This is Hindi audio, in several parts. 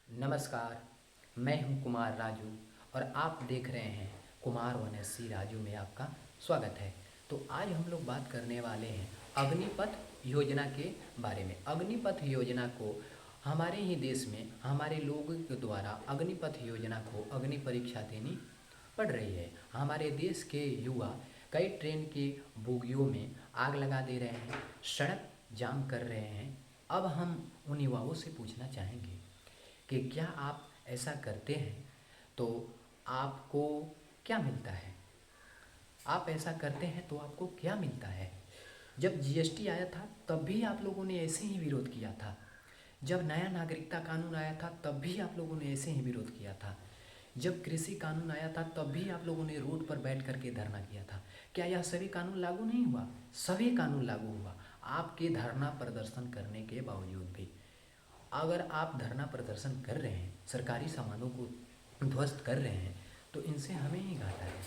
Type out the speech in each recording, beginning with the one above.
नमस्कार। मैं हूं कुमार राजू और आप देख रहे हैं कुमार वनस्सी राजू में आपका स्वागत है। तो आज हम लोग बात करने वाले हैं अग्निपथ योजना के बारे में। अग्निपथ योजना को हमारे ही देश में हमारे लोगों के द्वारा अग्निपथ योजना को अग्नि परीक्षा देनी पड़ रही है। हमारे देश के युवा कई ट्रेन की बोगियों में आग लगा दे रहे हैं, सड़क जाम कर रहे हैं। अब हम उन युवाओं से पूछना चाहेंगे कि क्या आप ऐसा करते हैं तो आपको क्या मिलता है। आप ऐसा करते हैं तो आपको क्या मिलता है। जब जीएसटी आया था तब भी आप लोगों ने ऐसे ही विरोध किया था। जब नया नागरिकता कानून आया था तब भी आप लोगों ने ऐसे ही विरोध किया था। जब कृषि कानून आया था तब भी आप लोगों ने रोड पर बैठ करके धरना किया था। क्या यह सभी कानून लागू नहीं हुआ? सभी कानून लागू हुआ, आपके धरना प्रदर्शन करने के बावजूद भी। अगर आप धरना प्रदर्शन कर रहे हैं, सरकारी सामानों को ध्वस्त कर रहे हैं, तो इनसे हमें ही घाटा है।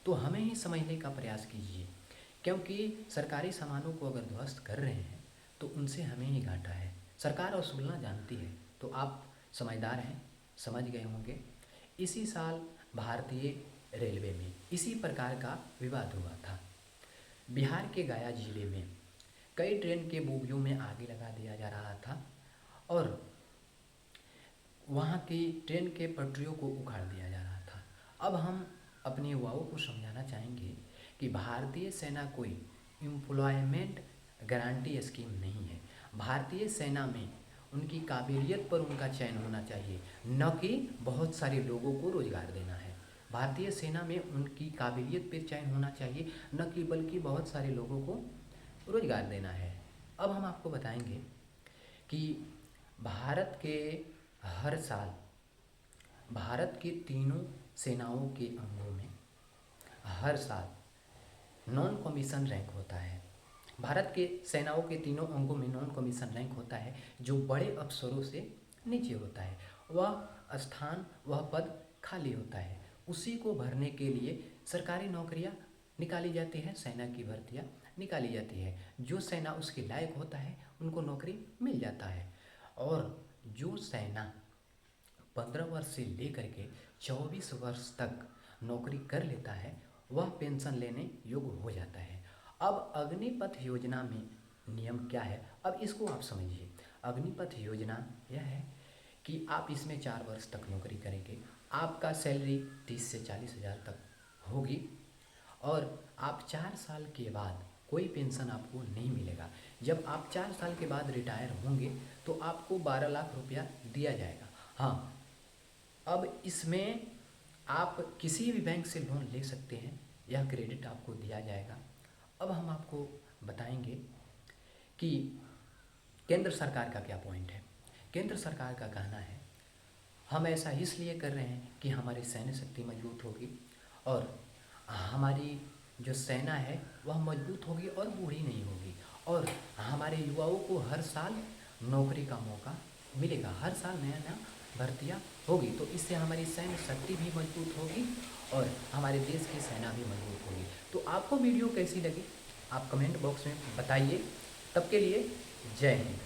तो हमें ही समझने का प्रयास कीजिए, क्योंकि सरकारी सामानों को अगर ध्वस्त कर रहे हैं तो उनसे हमें ही घाटा है। सरकार वसूलना जानती है, तो आप समझदार हैं, समझ गए होंगे। इसी साल भारतीय रेलवे में इसी प्रकार का विवाद हुआ था। बिहार के गया जिले में कई ट्रेन के बोगियों में आग लगा दिया जा रहा था और वहाँ की ट्रेन के पटरियों को उखाड़ दिया जा रहा था। अब हम अपने युवाओं को समझाना चाहेंगे कि भारतीय सेना कोई एम्प्लॉयमेंट गारंटी स्कीम नहीं है। भारतीय सेना में उनकी काबिलियत पर उनका चयन होना चाहिए, न कि बहुत सारे लोगों को रोज़गार देना है। भारतीय सेना में उनकी काबिलियत पर चयन होना चाहिए, न कि बल्कि बहुत सारे लोगों को रोज़गार देना है। अब हम आपको बताएंगे कि भारत के हर साल भारत के तीनों सेनाओं के अंगों में हर साल नॉन कमीशन रैंक होता है। भारत के सेनाओं के तीनों अंगों में नॉन कमीशन रैंक होता है, जो बड़े अफसरों से नीचे होता है। वह स्थान, वह पद खाली होता है। उसी को भरने के लिए सरकारी नौकरियां निकाली जाती है, सेना की भर्तियां निकाली जाती है। जो सेना उसके लायक होता है उनको नौकरी मिल जाता है। और जो सेना 15 वर्ष से लेकर के 24 वर्ष तक नौकरी कर लेता है वह पेंशन लेने योग्य हो जाता है। अब अग्निपथ योजना में नियम क्या है, अब इसको आप समझिए। अग्निपथ योजना यह है कि आप इसमें 4 वर्ष तक नौकरी करेंगे, आपका सैलरी 30 से 40 हज़ार तक होगी और आप 4 साल के बाद कोई पेंशन आपको नहीं मिलेगा। जब आप 4 साल के बाद रिटायर होंगे तो आपको 12 लाख रुपया दिया जाएगा। हाँ, अब इसमें आप किसी भी बैंक से लोन ले सकते हैं, यह क्रेडिट आपको दिया जाएगा। अब हम आपको बताएंगे कि केंद्र सरकार का क्या पॉइंट है। केंद्र सरकार का कहना है हम ऐसा इसलिए कर रहे हैं कि हमारी सैन्य शक्ति मजबूत होगी और हमारी जो सेना है वह मजबूत होगी और बूढ़ी नहीं होगी, और हमारे युवाओं को हर साल नौकरी का मौका मिलेगा, हर साल नया नया भर्तियाँ होगी। तो इससे हमारी सैन्य शक्ति भी मजबूत होगी और हमारे देश की सेना भी मजबूत होगी। तो आपको वीडियो कैसी लगी आप कमेंट बॉक्स में बताइए। तब के लिए जय हिंद।